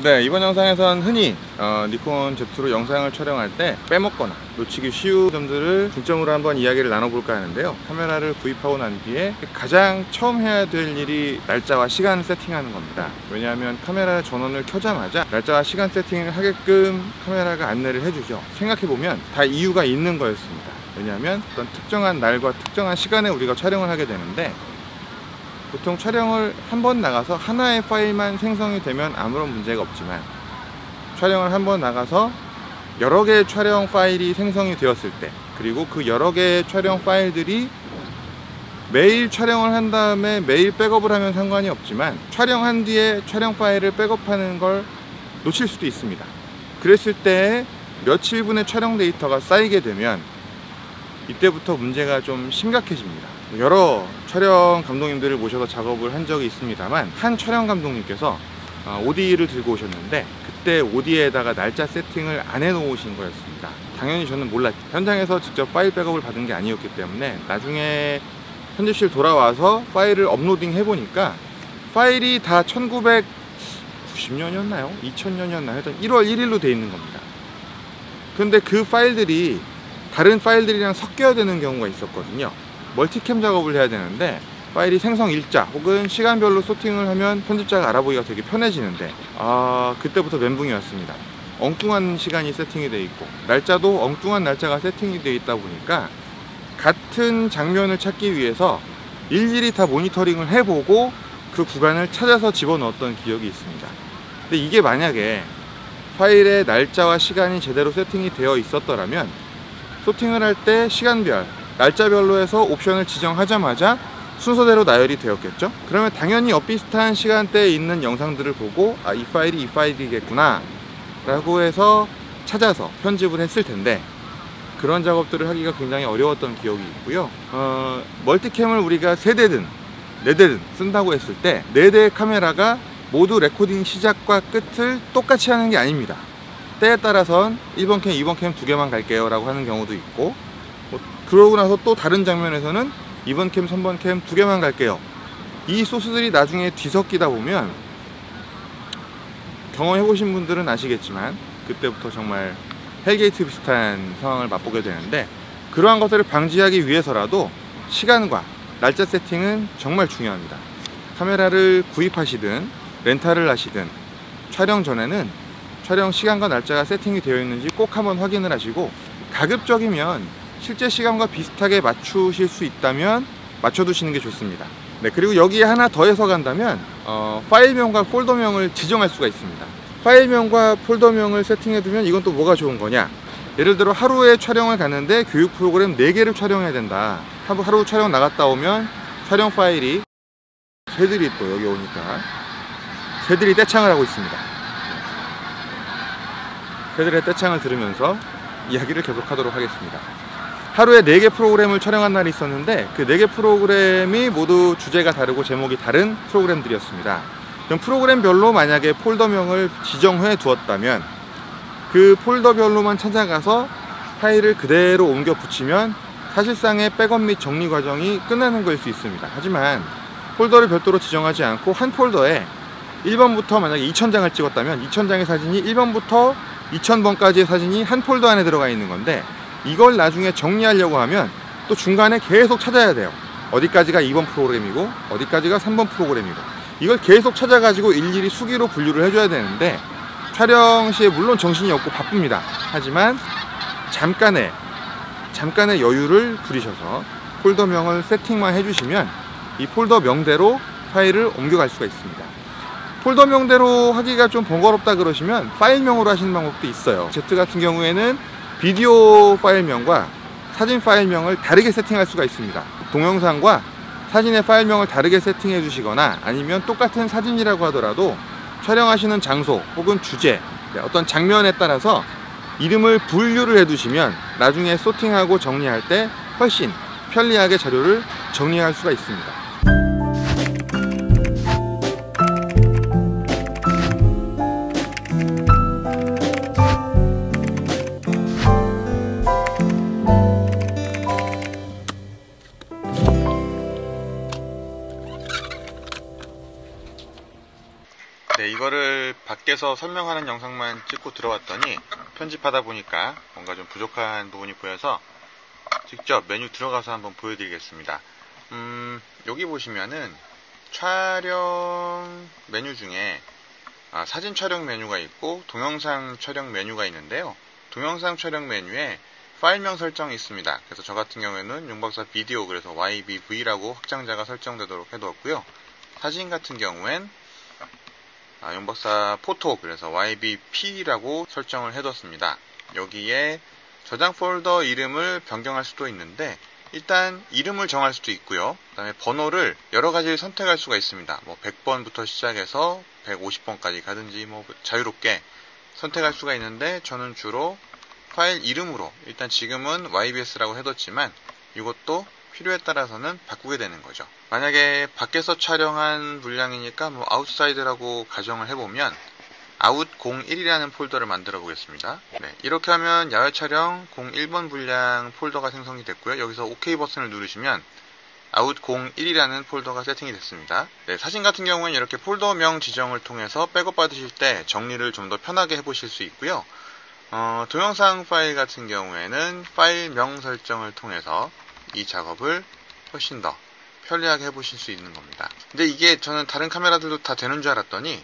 네, 이번 영상에선 흔히 니콘 Z2로 영상을 촬영할 때 빼먹거나 놓치기 쉬운 점들을 중점으로 한번 이야기를 나눠볼까 하는데요. 카메라를 구입하고 난 뒤에 가장 처음 해야 될 일이 날짜와 시간을 세팅하는 겁니다. 왜냐하면 카메라 전원을 켜자마자 날짜와 시간 세팅을 하게끔 카메라가 안내를 해주죠. 생각해보면 다 이유가 있는 거였습니다. 왜냐하면 어떤 특정한 날과 특정한 시간에 우리가 촬영을 하게 되는데, 보통 촬영을 한 번 나가서 하나의 파일만 생성이 되면 아무런 문제가 없지만, 촬영을 한 번 나가서 여러 개의 촬영 파일이 생성이 되었을 때, 그리고 그 여러 개의 촬영 파일들이 매일 촬영을 한 다음에 매일 백업을 하면 상관이 없지만, 촬영한 뒤에 촬영 파일을 백업하는 걸 놓칠 수도 있습니다. 그랬을 때 며칠분의 촬영 데이터가 쌓이게 되면 이때부터 문제가 좀 심각해집니다. 여러 촬영 감독님들을 모셔서 작업을 한 적이 있습니다만, 한 촬영 감독님께서 OD를 들고 오셨는데, 그때 OD에다가 날짜 세팅을 안 해놓으신 거였습니다. 당연히 저는 몰랐죠. 현장에서 직접 파일 백업을 받은 게 아니었기 때문에, 나중에 편집실 돌아와서 파일을 업로딩 해보니까 파일이 다 1990년이었나요? 2000년이었나요? 하여튼 1월 1일로 돼 있는 겁니다. 근데 그 파일들이 다른 파일들이랑 섞여야 되는 경우가 있었거든요. 멀티캠 작업을 해야 되는데 파일이 생성 일자 혹은 시간별로 소팅을 하면 편집자가 알아보기가 되게 편해지는데, 그때부터 멘붕이 왔습니다. 엉뚱한 시간이 세팅이 되어 있고 날짜도 엉뚱한 날짜가 세팅이 되어 있다 보니까, 같은 장면을 찾기 위해서 일일이 다 모니터링을 해보고 그 구간을 찾아서 집어넣었던 기억이 있습니다. 근데 이게 만약에 파일의 날짜와 시간이 제대로 세팅이 되어 있었더라면, 소팅을 할 때 시간별, 날짜별로 해서 옵션을 지정하자마자 순서대로 나열이 되었겠죠. 그러면 당연히 엇비슷한 시간대에 있는 영상들을 보고 이 파일이 이 파일이겠구나 라고 해서 찾아서 편집을 했을 텐데, 그런 작업들을 하기가 굉장히 어려웠던 기억이 있고요. 멀티캠을 우리가 3대든 4대든 쓴다고 했을 때 4대의 카메라가 모두 레코딩 시작과 끝을 똑같이 하는 게 아닙니다. 때에 따라선 1번 캠, 2번 캠 2개만 갈게요 라고 하는 경우도 있고, 그러고 나서 또 다른 장면에서는 2번 캠, 3번 캠 2개만 갈게요. 이 소스들이 나중에 뒤섞이다 보면, 경험해보신 분들은 아시겠지만 그때부터 정말 헬게이트 비슷한 상황을 맛보게 되는데, 그러한 것들을 방지하기 위해서라도 시간과 날짜 세팅은 정말 중요합니다. 카메라를 구입하시든 렌탈을 하시든 촬영 전에는 촬영 시간과 날짜가 세팅이 되어 있는지 꼭 한번 확인을 하시고, 가급적이면 실제 시간과 비슷하게 맞추실 수 있다면 맞춰두시는 게 좋습니다. 네, 그리고 여기에 하나 더해서 간다면 파일명과 폴더명을 지정할 수가 있습니다. 파일명과 폴더명을 세팅해두면 이건 또 뭐가 좋은 거냐, 예를 들어 하루에 촬영을 갔는데 교육 프로그램 4개를 촬영해야 된다. 하루 촬영 나갔다 오면 촬영 파일이, 새들이 또 여기 오니까 새들이 떼창을 하고 있습니다. 새들의 떼창을 들으면서 이야기를 계속하도록 하겠습니다. 하루에 4개 프로그램을 촬영한 날이 있었는데, 그 4개 프로그램이 모두 주제가 다르고 제목이 다른 프로그램들이었습니다. 그럼 프로그램별로 만약에 폴더명을 지정해 두었다면 그 폴더별로만 찾아가서 파일을 그대로 옮겨 붙이면 사실상의 백업 및 정리 과정이 끝나는 것일 수 있습니다. 하지만 폴더를 별도로 지정하지 않고 한 폴더에 1번부터 만약에 2000장을 찍었다면 2000장의 사진이 1번부터 2000번까지의 사진이 한 폴더 안에 들어가 있는 건데, 이걸 나중에 정리하려고 하면 또 중간에 계속 찾아야 돼요. 어디까지가 2번 프로그램이고 어디까지가 3번 프로그램이고, 이걸 계속 찾아가지고 일일이 수기로 분류를 해줘야 되는데, 촬영 시에 물론 정신이 없고 바쁩니다. 하지만 잠깐의 여유를 부리셔서 폴더명을 세팅만 해주시면 이 폴더명대로 파일을 옮겨갈 수가 있습니다. 폴더명대로 하기가 좀 번거롭다 그러시면 파일명으로 하시는 방법도 있어요. Z 같은 경우에는 비디오 파일명과 사진 파일명을 다르게 세팅할 수가 있습니다. 동영상과 사진의 파일명을 다르게 세팅해 주시거나, 아니면 똑같은 사진이라고 하더라도 촬영하시는 장소 혹은 주제, 어떤 장면에 따라서 이름을 분류를 해 두시면 나중에 소팅하고 정리할 때 훨씬 편리하게 자료를 정리할 수가 있습니다. 네, 이거를 밖에서 설명하는 영상만 찍고 들어왔더니 편집하다 보니까 뭔가 좀 부족한 부분이 보여서 직접 메뉴 들어가서 한번 보여드리겠습니다. 여기 보시면은 촬영 메뉴 중에 사진 촬영 메뉴가 있고 동영상 촬영 메뉴가 있는데요. 동영상 촬영 메뉴에 파일명 설정이 있습니다. 그래서 저 같은 경우에는 용박사 비디오, 그래서 YBV라고 확장자가 설정되도록 해두었고요. 사진 같은 경우엔 용박사 포토, 그래서 YBP라고 설정을 해뒀습니다. 여기에 저장 폴더 이름을 변경할 수도 있는데 일단 이름을 정할 수도 있고요. 그 다음에 번호를 여러 가지를 선택할 수가 있습니다. 뭐 100번부터 시작해서 150번까지 가든지 뭐 자유롭게 선택할 수가 있는데 저는 주로 파일 이름으로 일단 지금은 YBS라고 해뒀지만 이것도 필요에 따라서는 바꾸게 되는 거죠. 만약에 밖에서 촬영한 분량이니까 뭐 아웃사이드라고 가정을 해보면 out01이라는 폴더를 만들어 보겠습니다. 네, 이렇게 하면 야외 촬영 01번 분량 폴더가 생성이 됐고요. 여기서 OK 버튼을 누르시면 out01이라는 폴더가 세팅이 됐습니다. 네, 사진 같은 경우는 이렇게 폴더명 지정을 통해서 백업 받으실 때 정리를 좀 더 편하게 해보실 수 있고요. 동영상 파일 같은 경우에는 파일명 설정을 통해서 이 작업을 훨씬 더 편리하게 해보실 수 있는 겁니다. 근데 이게 저는 다른 카메라들도 다 되는 줄 알았더니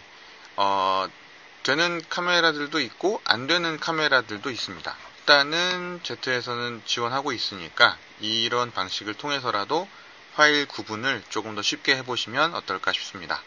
되는 카메라들도 있고 안 되는 카메라들도 있습니다. 일단은 Z에서는 지원하고 있으니까 이런 방식을 통해서라도 파일 구분을 조금 더 쉽게 해보시면 어떨까 싶습니다.